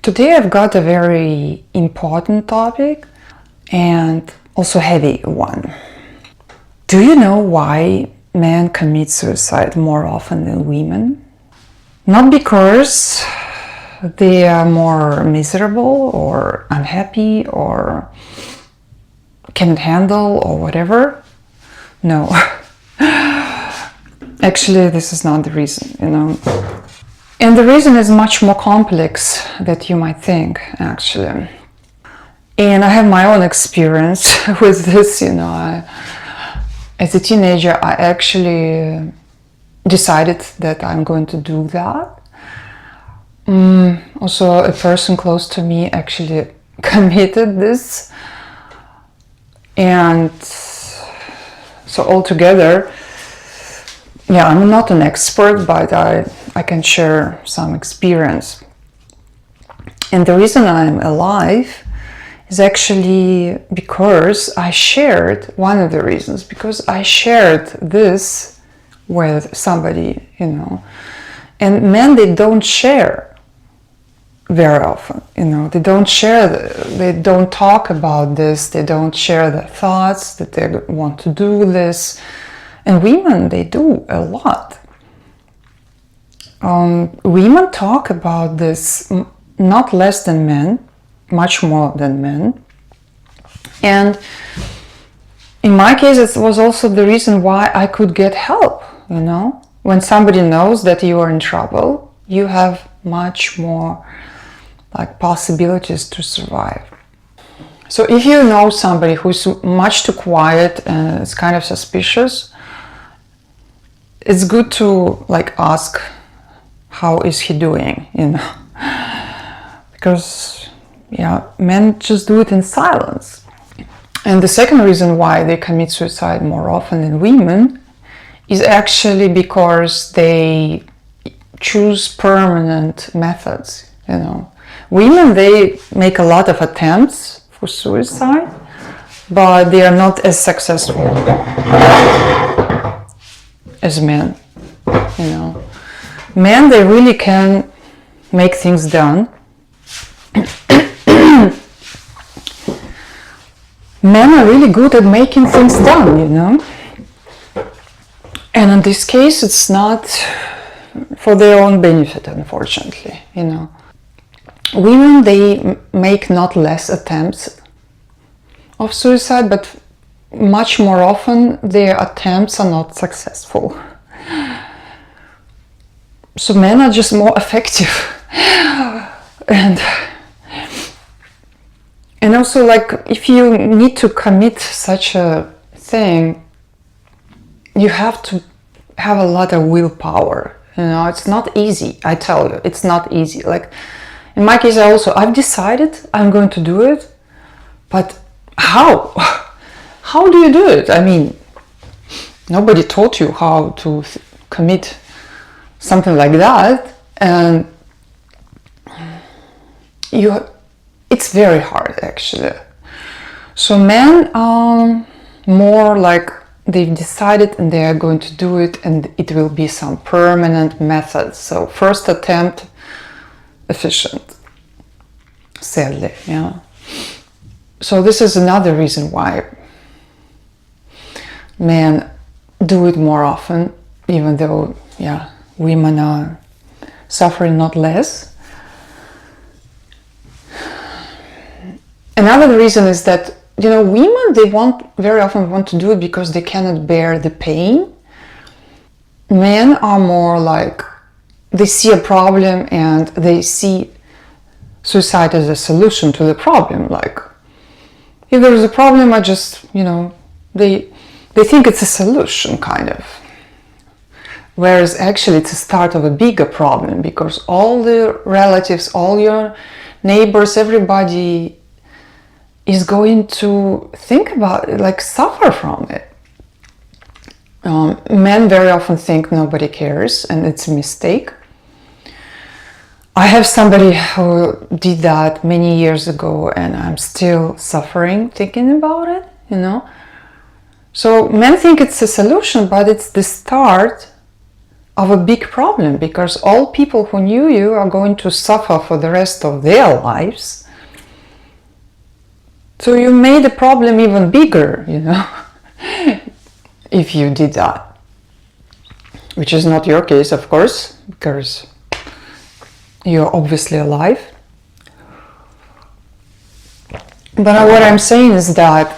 Today I've got a very important topic and also heavy one. Do you know why men commit suicide more often than women? Not because they are more miserable or unhappy or can't handle or whatever. No. Actually, this is not the reason, And the reason is much more complex than you might think, actually. And I have my own experience with this, as a teenager, I actually decided that I'm going to do that. Also, a person close to me actually committed this. And so altogether, I'm not an expert, but I can share some experience. And the reason I'm alive is actually because I shared, one of the reasons, because I shared this with somebody, And men, they don't share very often, they don't share, they don't talk about this, they don't share their thoughts that they want to do this. And women, they do a lot. Women talk about this not less than men, much more than men. And in my case, it was also the reason why I could get help, When somebody knows that you are in trouble, you have much more possibilities to survive. So if you know somebody who's much too quiet and is kind of suspicious, it's good to ask, how is he doing, Because, men just do it in silence. And the second reason why they commit suicide more often than women is actually because they choose permanent methods, Women, they make a lot of attempts for suicide, but they are not as successful as men, Men, they really can make things done. Men are really good at making things done, And in this case, it's not for their own benefit, unfortunately, Women, they make not less attempts of suicide, but much more often their attempts are not successful. So men are just more effective. And also, if you need to commit such a thing, you have to have a lot of willpower. It's not easy. I tell you, it's not easy. In my case, I've decided I'm going to do it, but how? How do you do it? I mean, nobody taught you how to commit something like that, and it's very hard, actually. So men are more they've decided and they are going to do it, and it will be some permanent method. So first attempt, efficient, sadly, So this is another reason why men do it more often, even though, women are suffering not less. Another reason is that, women, they very often want to do it because they cannot bear the pain. Men are more they see a problem and they see suicide as a solution to the problem. If there is a problem, I just, they think it's a solution, kind of. Whereas actually it's a start of a bigger problem, because all the relatives, all your neighbors, everybody is going to think about it, suffer from it. Men very often think nobody cares, and it's a mistake. I have somebody who did that many years ago, and I'm still suffering thinking about it, So men think it's a solution, but it's the start of a big problem, because all people who knew you are going to suffer for the rest of their lives. So you made the problem even bigger, you know, if you did that. Which is not your case, of course, because you're obviously alive. But what I'm saying is that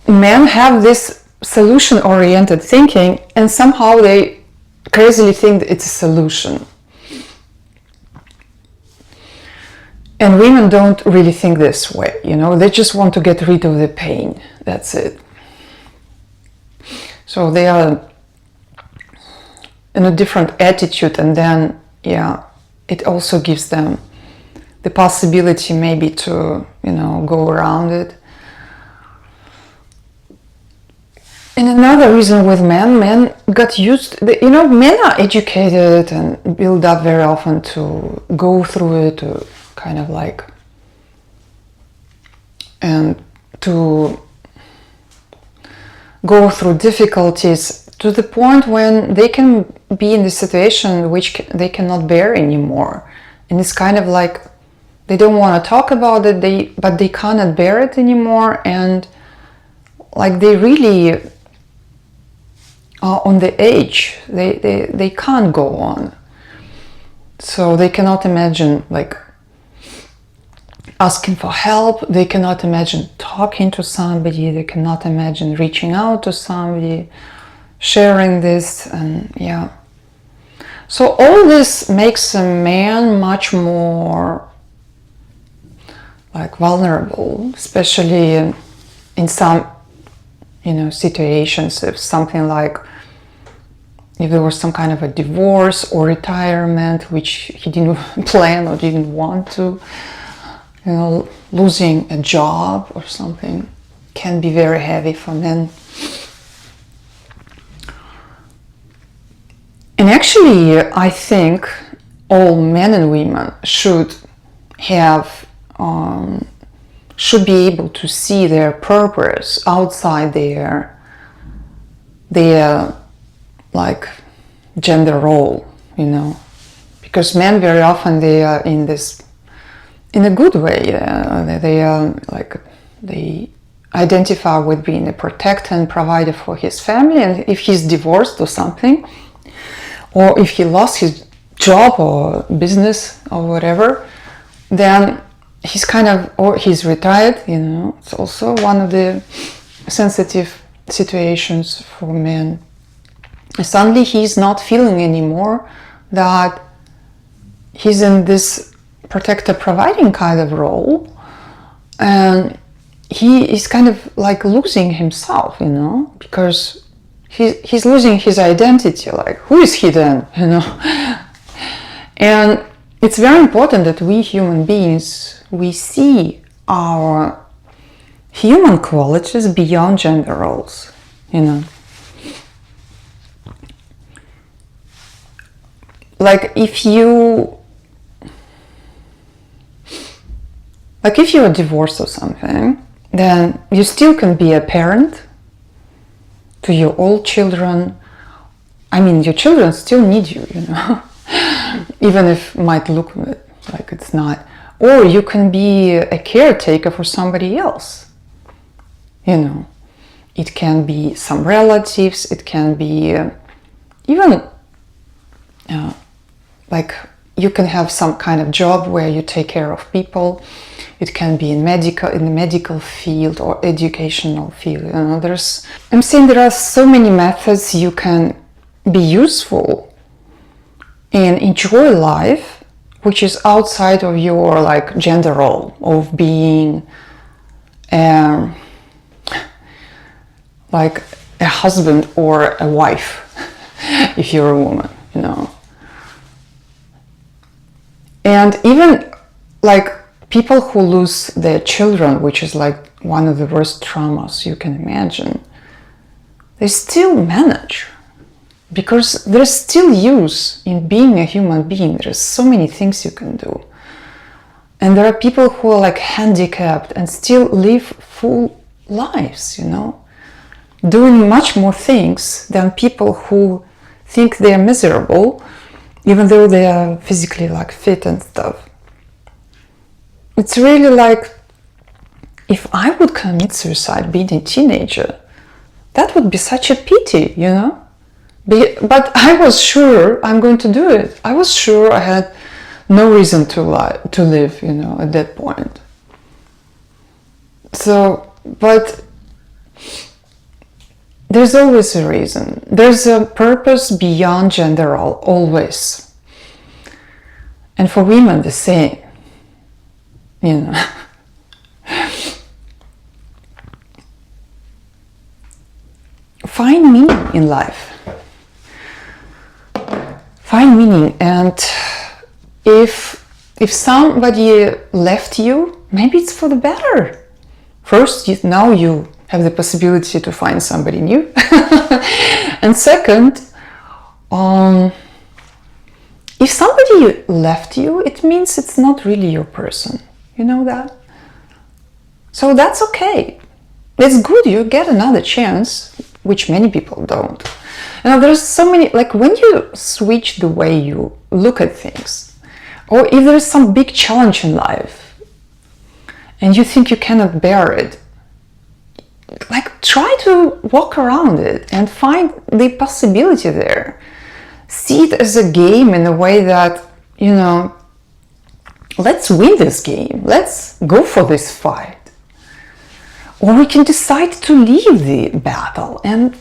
men have this solution-oriented thinking, and somehow they crazily think it's a solution. And women don't really think this way, you know, they just want to get rid of the pain, that's it. So they are in a different attitude, and then, yeah, it also gives them the possibility maybe to, you know, go around it. And another reason with men got used, you know, men are educated and build up very often to go through it, to kind of like, and to go through difficulties to the point when they can be in the situation which they cannot bear anymore. And it's kind of like they don't want to talk about it, but they cannot bear it anymore, and like they really are on the edge. They can't go on. So they cannot imagine like asking for help, they cannot imagine talking to somebody, they cannot imagine reaching out to somebody, sharing this, and yeah. So all this makes a man much more like vulnerable, especially in some, you know, situations. If something like, if there was some kind of a divorce or retirement which he didn't plan or didn't want to, you know, losing a job or something can be very heavy for men. And actually, I think all men and women should have, should be able to see their purpose outside their like gender role, you know, because men very often they are in this, in a good way, they are like, they identify with being a protector and provider for his family, and if he's divorced or something, or if he lost his job or business or whatever, then he's kind of, or he's retired, you know, it's also one of the sensitive situations for men. Suddenly he's not feeling anymore that he's in this protector providing kind of role, and he is kind of like losing himself, you know, because he's losing his identity, like who is he then, you know. And it's very important that we human beings, we see our human qualities beyond gender roles, you know. Like if you're divorced or something, then you still can be a parent to your old children. I mean, your children still need you, you know, even if it might look like it's not. Or you can be a caretaker for somebody else, you know. It can be some relatives, it can be even like you can have some kind of job where you take care of people. It can be in the medical field or educational field. You know, I'm saying there are so many methods you can be useful and enjoy life, which is outside of your like gender role of being like a husband or a wife, if you're a woman, you know. And even like people who lose their children, which is like one of the worst traumas you can imagine, they still manage, because there's still use in being a human being. There's so many things you can do. And there are people who are like handicapped and still live full lives, you know, doing much more things than people who think they're miserable, even though they are physically like fit and stuff. It's really like, if I would commit suicide being a teenager, that would be such a pity, you know? But I was sure I'm going to do it. I was sure I had no reason to live, you know, at that point. So, but there's always a reason. There's a purpose beyond gender role, always. And for women, the same, you know. Find meaning in life. Find meaning, and if somebody left you, maybe it's for the better. First, now you have the possibility to find somebody new. And second, if somebody left you, it means it's not really your person. You know that? So that's okay. It's good, you get another chance, which many people don't. You know, there's so many, like when you switch the way you look at things, or if there's some big challenge in life and you think you cannot bear it, like try to walk around it and find the possibility there. See it as a game in a way that, you know, let's win this game, let's go for this fight. Or we can decide to leave the battle and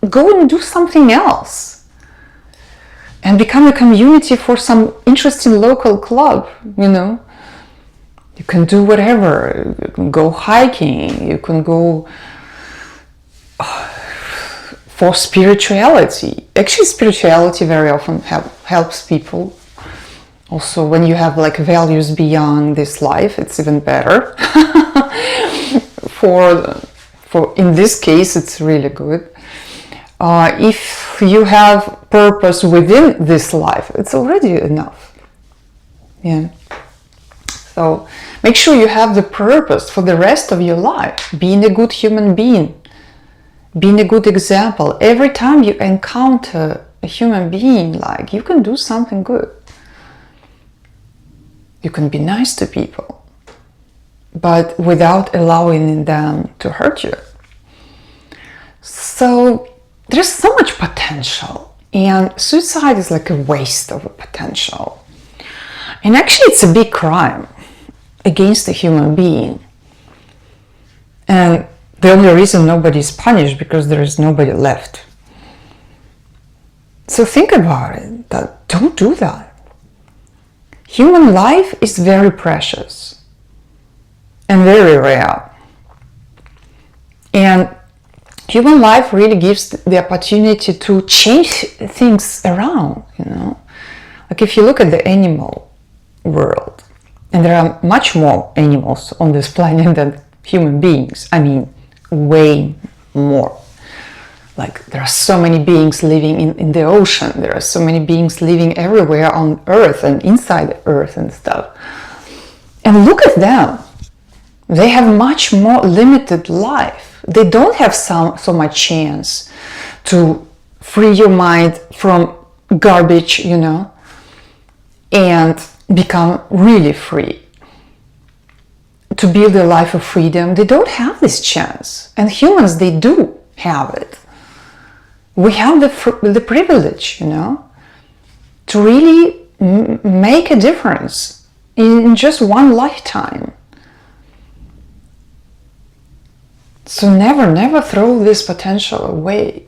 go and do something else and become a community for some interesting local club, you know. You can do whatever. You can go hiking, you can go for spirituality. Actually, spirituality very often helps people. Also, when you have like values beyond this life, it's even better. For in this case, it's really good. If you have purpose within this life, it's already enough. Yeah. So make sure you have the purpose for the rest of your life. Being a good human being, being a good example. Every time you encounter a human being, like, you can do something good. You can be nice to people, but without allowing them to hurt you. So there's so much potential, and suicide is like a waste of a potential. And actually it's a big crime against a human being. And the only reason nobody is punished because there is nobody left. So think about it, that don't do that. Human life is very precious and very rare. And human life really gives the opportunity to change things around, you know. Like if you look at the animal world, and there are much more animals on this planet than human beings. I mean, way more. Like there are so many beings living in the ocean. There are so many beings living everywhere on Earth and inside the Earth and stuff. And look at them. They have much more limited life. They don't have so much chance to free your mind from garbage, you know, and become really free. To build a life of freedom, they don't have this chance. And humans, they do have it. We have the privilege, you know, to really make a difference in just one lifetime. So never throw this potential away.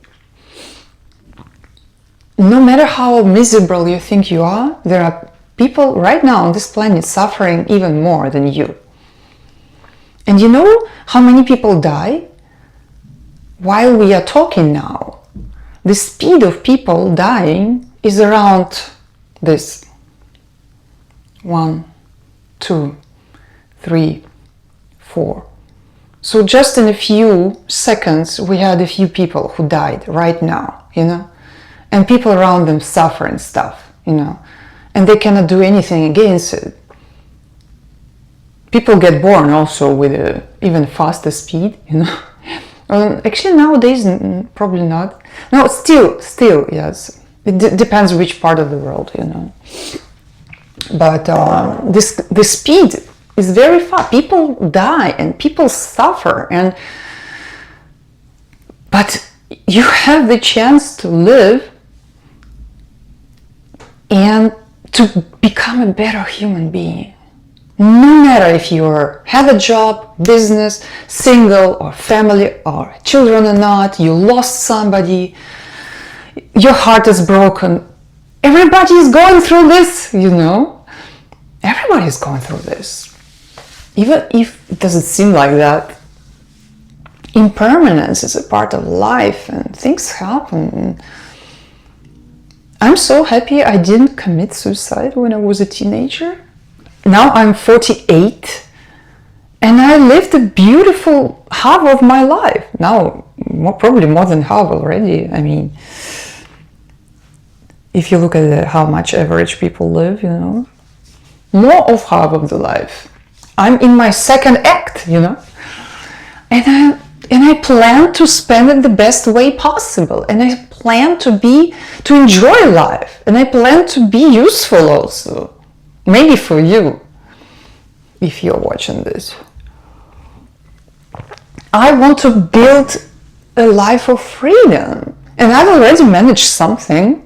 No matter how miserable you think you are, there are people right now on this planet suffering even more than you. And you know how many people die? While we are talking now, the speed of people dying is around this. 1, 2, 3, 4. So just in a few seconds, we had a few people who died right now, you know, and people around them suffer and stuff, you know, and they cannot do anything against it. People get born also with a even faster speed, you know. Actually nowadays, probably not. No, still, yes, It depends which part of the world, you know. But the speed is very fast. People die and people suffer, but you have the chance to live and to become a better human being. No matter if you have a job, business, single or family or children or not, you lost somebody, your heart is broken. Everybody is going through this, you know. Everybody is going through this. Even if it doesn't seem like that, impermanence is a part of life and things happen. I'm so happy I didn't commit suicide when I was a teenager. Now I'm 48 and I lived a beautiful half of my life. Now, probably more than half already. I mean, if you look at how much average people live, you know, more of half of the life. I'm in my second act, you know, and I plan to spend it the best way possible, and I plan to enjoy life, and I plan to be useful also, maybe for you, if you're watching this. I want to build a life of freedom, and I've already managed something.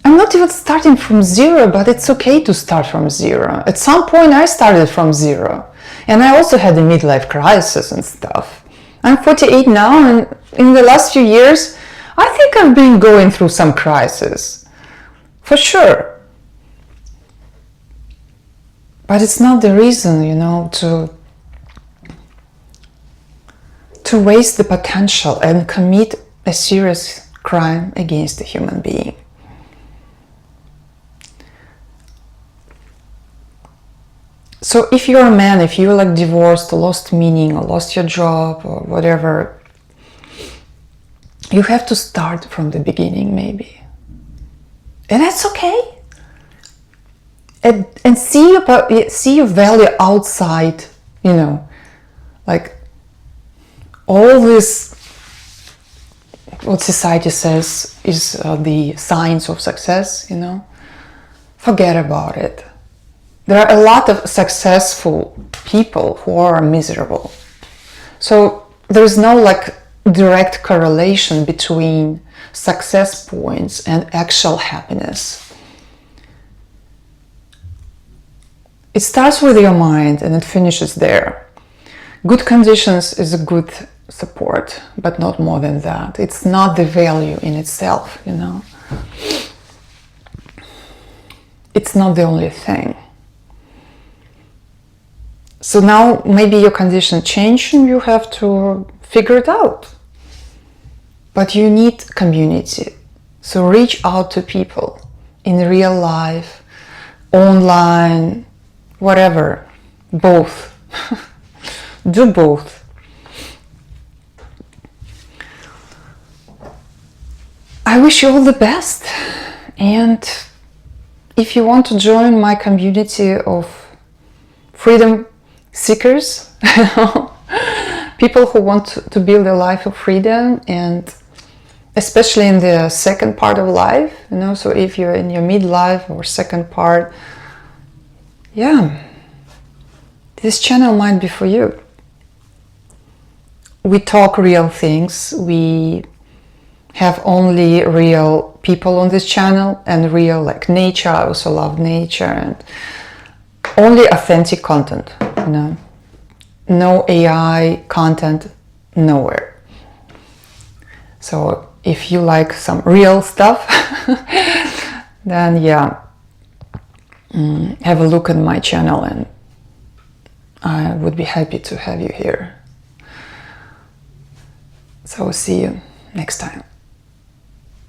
I'm not even starting from zero, but it's okay to start from zero. At some point I started from zero, and I also had a midlife crisis and stuff. I'm 48 now, and in the last few years I think I've been going through some crisis, for sure. But it's not the reason, you know, to waste the potential and commit a serious crime against a human being. So if you're a man, if you're like divorced, lost meaning, or lost your job, or whatever, you have to start from the beginning, maybe. And that's okay. And see your value outside, you know, like all this, what society says is the signs of success, you know, forget about it. There are a lot of successful people who are miserable. So there's no like direct correlation between success points and actual happiness. It starts with your mind and it finishes there. Good conditions is a good support, but not more than that. It's not the value in itself, you know. It's not the only thing. So now maybe your condition changed and you have to figure it out. But you need community. So reach out to people in real life, online, whatever, both. Do both. I wish you all the best. And if you want to join my community of freedom seekers, people who want to build a life of freedom, and especially in the second part of life, you know, so if you're in your midlife or second part, yeah, this channel might be for you. We talk real things, we have only real people on this channel and real like nature. I also love nature, and only authentic content, you know, no AI content, nowhere. So if you like some real stuff, then yeah, have a look at my channel and I would be happy to have you here. So see you next time.